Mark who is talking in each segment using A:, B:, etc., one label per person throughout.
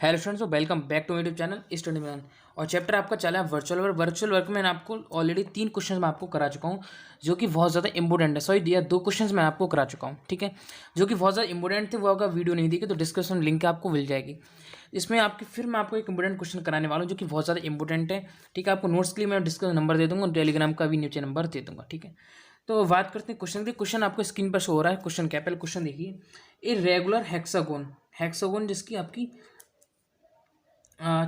A: Hello students, welcome back to YouTube channel study man. और chapter आपका चला है वर्चुअल वर्क। वर्चुअल वर्क में आपको ऑलरेडी 3 क्वेश्चन मैं आपको करा चुका हूँ, जो कि बहुत ज़्यादा इंपॉर्टेंट है। सॉरी दिया 2 क्वेश्चन मैं आपको करा चुका हूँ, ठीक है, जो कि बहुत ज़्यादा इंपॉर्टेंट थे। वो आपका वीडियो नहीं देखी तो डिस्क्रिप्शन लिंक आपको मिल जाएगी। इसमें आपकी फिर मैं आपको एक इंपॉर्टेंट क्वेश्चन कराने वाला हूँ, जो कि बहुत ज़्यादा इंपॉर्टेंट है, ठीक है। आपको नोट्स के लिए मैं डिस्क्रिप्शन नंबर दे दूँगा, टेलीग्राम का भी नीचे नंबर दे दूँगा, ठीक है। तो बात करते हैं क्वेश्चन की। क्वेश्चन आपको स्क्रीन पर शो हो रहा है। क्वेश्चन क्या, पहले क्वेश्चन देखिए। ए रेगुलर हेक्सागोन जिसकी आपकी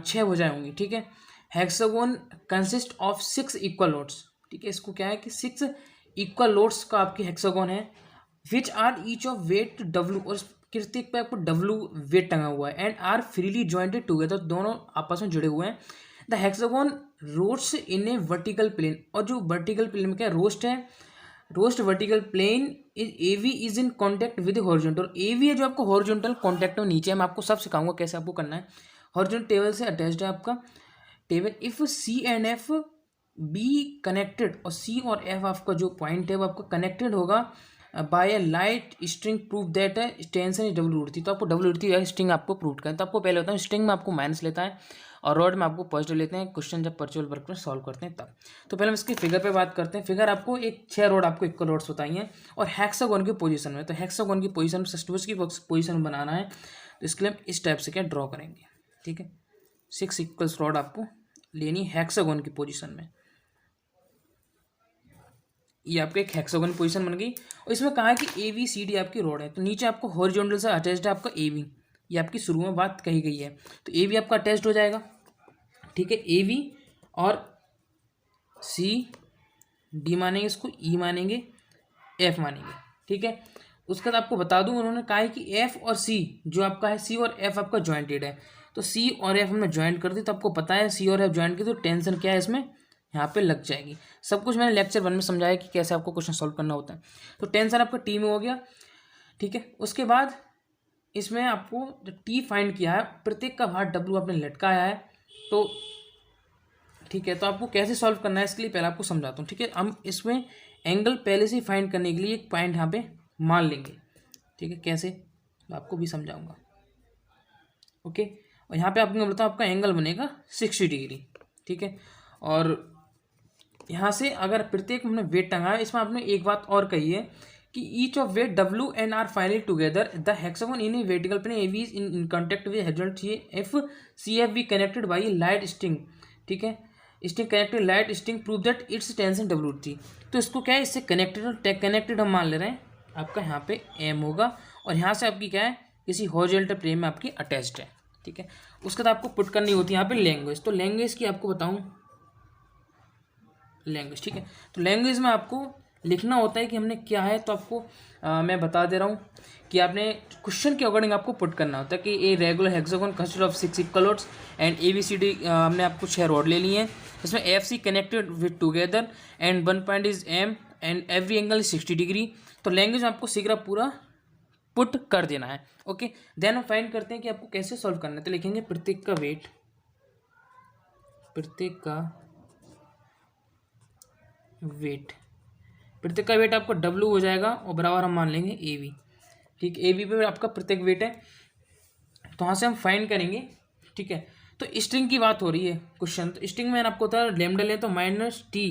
A: 6 भुजाएं होंगी, ठीक है। Hexagon consist of 6 equal loads, ठीक है। इसको क्या है कि 6 इक्वल लोड्स का आपकी हेक्सागोन है, which are each of weight W, और प्रत्येक पे आपको डब्ल्यू वेट टंगा हुआ है, and are freely jointed together, दोनों आपस में जुड़े हुए हैं। The hexagon rests in a vertical plane, और जो वर्टिकल प्लेन में क्या rests vertical plane is AB is in contact with horizontal. AB है जो आपको हॉरिजॉन्टल कॉन्टेक्ट में नीचे है। मैं आपको सब सिखाऊंगा कैसे आपको करना है। हॉरिजॉन्टल टेबल से अटैच्ड है आपका table. If C and F B connected, और सी और एफ आपका जो पॉइंट है वो आपका कनेक्टेड होगा by a light string, prove that है टेंशन इज डब्ल्यू उड़ती। तो आपको डब्ल्यू उड़ती है स्ट्रिंग आपको प्रूव करें। तो आपको पहले होता है स्ट्रिंग में आपको माइनस लेता है और रॉड में आपको पॉजिटिव लेते हैं। क्वेश्चन जब वर्चुअल वर्क में सॉल्व करते हैं तब। तो पहले हम इसकी फिगर पे बात करते हैं। फिगर आपको एक 6 रॉड आपको इक्वल रॉड्स बताई हैं और हेक्सागोन की पोजीशन में। तो हेक्सागोन की पोजीशन में सस्टूस की पोजीशन बनाना है, तो इसके लिए हम इस टाइप से क्या ड्रॉ करेंगे, ठीक है। 6 इक्वल्स रॉड आपको लेनी हेक्सागोन की पोजीशन में। ये आपके एक हेक्सागोन पोजीशन बन गई। और इसमें कहा है कि ए बी सी डी आपकी रोड है, तो नीचे आपको हॉरिजॉन्टल से अटैच्ड है आपका ए बी। ये आपकी शुरू में बात कही गई है, तो ए बी आपका अटैच्ड हो जाएगा, ठीक है। ए बी और सी डी मानेंगे, इसको ई मानेंगे, एफ मानेंगे, ठीक है। उसके बाद आपको बता दूं, उन्होंने कहा है कि एफ और सी जो आपका है, सी और एफ आपका ज्वाइंटेड है। तो सी और एफ हमने ज्वाइंट कर दी, तो आपको पता है सी और एफ ज्वाइंट की तो टेंशन क्या है इसमें यहाँ पे लग जाएगी। सब कुछ मैंने लेक्चर 1 में समझाया कि कैसे आपको क्वेश्चन सॉल्व करना होता है। तो टेंशन आपका टी में हो गया, ठीक है। उसके बाद इसमें आपको जो टी फाइंड किया है, प्रत्येक का भार डब्ल्यू आपने लटकाया है, तो ठीक है। तो आपको कैसे सॉल्व करना है इसके लिए पहले आपको समझाता हूँ, ठीक है। हम इसमें एंगल पहले से ही फाइंड करने के लिए एक पॉइंट यहाँ पे मान लेंगे, ठीक है। कैसे तो आपको भी समझाऊंगा, ओके। और यहाँ पे आपको बोलता हूँ आपका एंगल बनेगा 60 डिग्री, ठीक है। और यहाँ से अगर प्रत्येक हमने वेट टंगा है, इसमें आपने एक बात और कही है कि each of weight W and are finally together the hexagon in a vertical plane A B is in contact with horizontal F C F B connected by light string, ठीक है। String connected light string prove that its tension W थी। तो इसको क्या है, इससे connected हम मान ले रहे हैं। आपका यहाँ पे एम होगा और यहाँ से आपकी क्या है, किसी हॉरिजॉन्टल प्लेन में आपकी अटैच्ड है, ठीक है। उसके बाद आपको पुट करनी होती है यहाँ पे लैंग्वेज। तो लैंग्वेज की आपको बताऊँ, लैंग्वेज, ठीक है। तो लैंग्वेज में आपको लिखना होता है कि हमने क्या है। तो आपको मैं बता दे रहा हूँ कि आपने क्वेश्चन के अकॉर्डिंग आपको पुट करना होता है कि a regular hexagon consist of 6 equal rods and A B C D हमने आपको 6 रोड ले लिए हैं। इसमें F C connected with together and 1 point is M and every angle is 60 degree. तो लैंग्वेज में आपको सीखना पूरा पुट कर देना है, ओके। देन हम फाइंड करते हैं कि आपको कैसे सॉल्व करना है। तो लिखेंगे प्रत्येक का वेट, प्रत्येक का वेट आपका डब्ल्यू हो जाएगा और बराबर हम मान लेंगे ए वी, ठीक। ए वी पे आपका प्रत्येक वेट है, तो वहाँ से हम फाइंड करेंगे, ठीक है। तो स्ट्रिंग की बात हो रही है क्वेश्चन, तो स्ट्रिंग में आपको होता है लेमडा ले तो minus T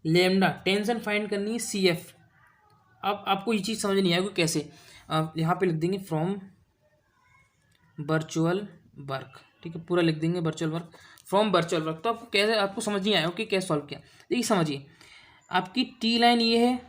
A: lambda, tension find करनी है सी एफ। अब आपको ये चीज़ समझ नहीं आएगी कैसे। यहाँ पे लिख देंगे फ्रॉम वर्चुअल वर्क, ठीक है। पूरा लिख देंगे virtual work, from virtual work. तो आपको कैसे, आपको समझ नहीं आया कि कैसे सॉल्व किया। देखिए समझिए, आपकी टी लाइन ये है,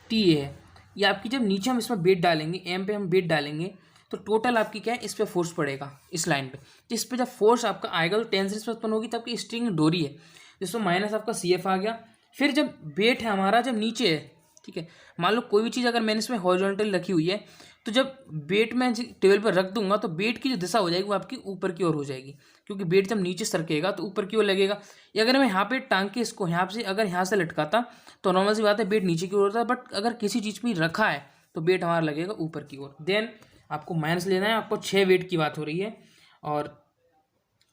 A: टी ये है, ये आपकी जब नीचे हम इसमें वेट डालेंगे, एम पे हम वेट डालेंगे, तो टोटल आपकी क्या है, इस पे फोर्स पड़ेगा इस लाइन पे। तो इस पे जब फोर्स आपका आएगा तो टेंशन इस पर उत्पन्न होगी, तो आपकी स्ट्रिंग डोरी है जिसमें माइनस आपका सी एफ आ गया। फिर जब वेट है हमारा जब नीचे है, ठीक है, मान लो कोई भी चीज़ अगर मैंने इसमें हॉरिजॉन्टल रखी हुई है, तो जब वेट मैं टेबल पर रख दूंगा तो वेट की जो दिशा हो जाएगी वो आपकी ऊपर की ओर हो जाएगी, क्योंकि वेट जब नीचे सरकेगा तो ऊपर की ओर लगेगा। या अगर मैं यहाँ पे टांग के इसको यहाँ से अगर यहाँ से लटकाता तो नॉर्मल सी बात है वेट नीचे की ओर होता है, बट अगर किसी चीज़ में रखा है तो वेट हमारा लगेगा ऊपर की ओर। देन आपको माइनस लेना है, आपको 6 वेट की बात हो रही है और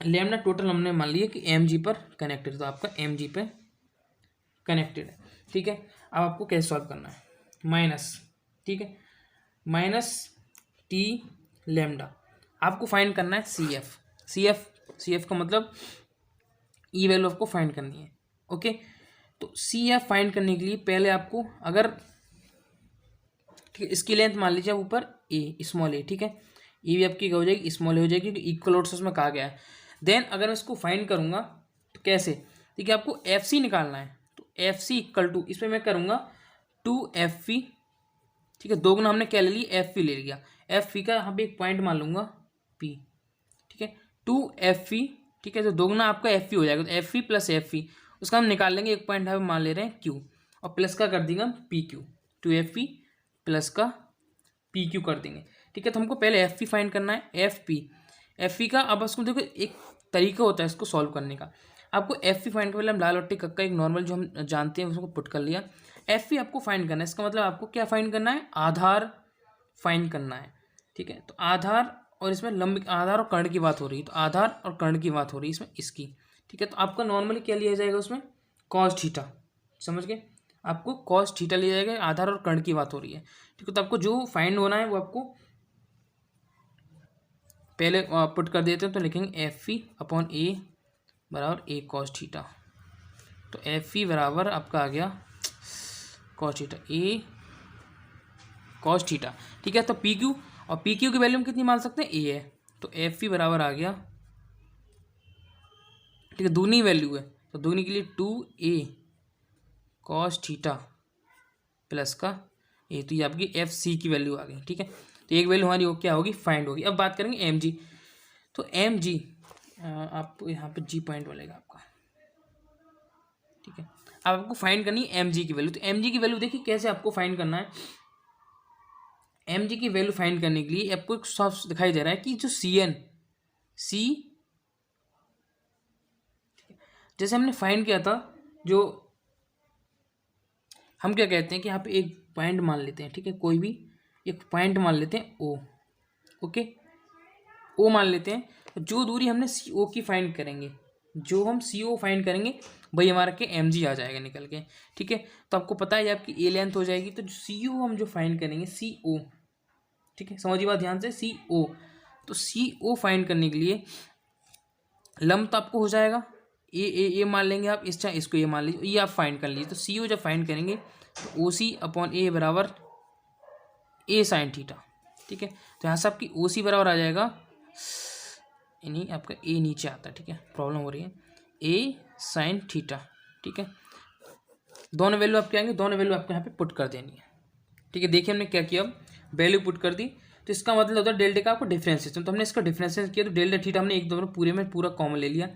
A: लेमडा टोटल हमने मान लिया कि एम जी पर कनेक्टेड, तो आपका एम जी पे कनेक्टेड है, ठीक है। अब आपको कैसे सॉल्व करना है, माइनस, ठीक है, माइनस टी लेमडा, आपको फाइंड करना है सी एफ। सी एफ का मतलब ई वैल्यू आपको फाइंड करनी है। ओके, तो सी एफ फाइंड करने के लिए पहले आपको अगर, ठीक है, इसकी लेंथ मान लीजिए ऊपर ए, स्मॉल ए, ठीक है, ये भी आपकी क्या हो जाएगी, स्मॉल ए हो जाएगी, क्योंकि इक्वल लोड्स उसमें कहा गया है। देन अगर मैं इसको फाइंड करूंगा तो कैसे, ठीक है, आपको एफ सी निकालना है, तो एफ सी इक्वल टू, इसमें मैं करूंगा 2 FV, ठीक है, दोगुना हमने क्या ले लिया, एफ पी ले लिया, एफ पी का यहाँ पे एक पॉइंट मान लूंगा पी, ठीक है, 2FV, ठीक है, तो दोगुना आपका एफ पी हो जाएगा, तो F P plus F P, उसका हम निकाल लेंगे, एक पॉइंट हम मान ले रहे हैं क्यू, और प्लस का कर देंगे हम पी क्यू, 2FV प्लस का पी क्यू कर देंगे, ठीक है। तो हमको पहले एफ पी फाइंड करना है, एफ पी का, अब उसको देखो एक तरीका होता है इसको सॉल्व करने का, आपको एफ पी फाइंड कर, पहले हम लाल बट्टी कक्का एक नॉर्मल जो हम जानते हैं उसको पुट कर लिया, एफ पी आपको फाइंड करना है, इसका मतलब आपको क्या फाइंड करना है, आधार फाइंड करना है, ठीक है। तो आधार, और इसमें लंब, आधार और कर्ण की बात हो रही है, तो आधार और कर्ण की बात हो रही है इसमें इसकी, ठीक है। तो आपका नॉर्मली क्या लिया जाएगा उसमें, कॉस थीटा, समझ गए, आपको कॉस थीटा लिया जाएगा, आधार और कर्ण की बात हो रही है, ठीक है। तो आपको जो फाइंड होना है वो आपको पहले पुट कर देते हैं, तो लिखेंगे एफ पी अपॉन ए बराबर ए कॉस थीटा, तो एफ पी बराबर आपका आ गया कॉस थीटा, ए कॉस थीटा, ठीक है। तो पी क्यू, और पी क्यू की वैल्यू हम कितनी मान सकते हैं, ए है, तो एफ पी बराबर आ गया, ठीक है, दूनी वैल्यू है, तो दूनी के लिए 2A कॉस थीटा प्लस का ए, तो ये आपकी एफ सी की वैल्यू आ गई, ठीक है। तो एक वैल्यू हमारी क्या होगी, फाइंड होगी। अब बात करेंगे एम जी, तो एम जी आपको यहाँ पे जी पॉइंट बोलेगा आपका, ठीक है। अब आपको फाइंड करनी है एम जी की वैल्यू, तो एम जी की वैल्यू देखिए कैसे आपको फाइंड करना है, एम जी की वैल्यू फाइंड करने के लिए आपको एक साफ दिखाई दे रहा है कि जो सी जैसे हमने फाइंड किया था, जो हम क्या कहते हैं कि यहाँ पे एक पॉइंट मान लेते हैं, ठीक है, कोई भी एक पॉइंट मान लेते हैं ओ, ओके, ओ मान लेते हैं, तो जो दूरी हमने सी ओ की फाइंड करेंगे, जो हम सी ओ फाइंड करेंगे वही हमारा के एम जी आ जाएगा निकल के, ठीक है। तो आपको पता है आपकी ए लेंथ हो जाएगी, तो सी ओ हम जो फाइंड करेंगे सी ओ, ठीक है, समझिए बात ध्यान से, सी ओ, तो सी ओ फाइंड करने के लिए लंब तो आपको हो जाएगा, ए मान लेंगे आप, इस चाहे इसको ये मान लीजिए, ये आप फाइंड कर लीजिए, तो सी ओ जब फाइंड करेंगे तो ओ सी अपॉन ए बराबर ए साइन थीटा, ठीक है। तो यहाँ से आपकी ओ सी बराबर आ जाएगा, यानी आपका ए नीचे आता है, ठीक है, प्रॉब्लम हो रही है, ए साइन थीटा, ठीक है। दोनों वैल्यू आपके आएंगे, दोनों वैल्यू आपको यहाँ पे पुट कर देनी है, ठीक है। देखिए हमने क्या किया, वैल्यू पुट कर दी, तो इसका मतलब होता है डेल्टा का आपको डिफरेंशिएशन, तो हमने इसका डिफरेंशिएशन किया, तो डेल्टा थीटा हमने एक दोनों पूरे में पूरा कॉमन ले लिया,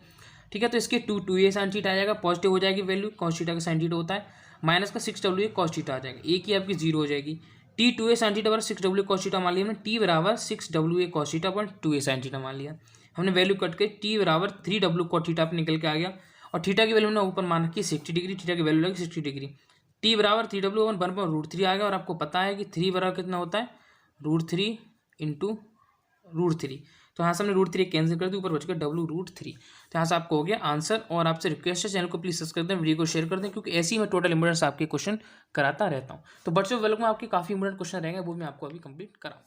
A: ठीक है। तो इसके 2A साइन थीटा आ जाएगा, पॉजिटिव हो जाएगी वैल्यू, कॉस थीटा का साइन थीटा होता है, माइनस का 6W कॉस थीटा आ जाएगा, ए की आपकी 0 हो जाएगी, टी 2A साइन थीटा बराबर 6W कॉस थीटा मान लिया हमने, टी बराबर 6WA cos theta upon 2A sine theta मान लिया हमने, वैल्यू कट के टी बराबर 3W कॉस थीटा पे निकल के आ गया, और थीटा की वैल्यू ने ऊपर मान रखी 60 डिग्री, थीटा की वैल्यू लगी 60 डिग्री, टी बराबर 3W वन पर √3 आ गया, और आपको पता है कि 3 बराबर कितना होता है, √3 इंटू √3, तो यहाँ से हमने √3 कैंसिल कर दी, ऊपर बच गया W√3, तो यहाँ से आपको हो गया आंसर। और आपसे रिक्वेस्ट है चैनल को प्लीज सब्सक्राइब कर दें, वीडियो को शेयर कर दें, क्योंकि ऐसे ही मैं टोटल इंपोर्टेंस आपके क्वेश्चन कराता रहता हूँ। तो बच्चों वेलकम, आपके काफ़ी इंपोर्टेंट क्वेश्चन रहेंगे, वो मैं आपको अभी कंप्लीट कराऊँ।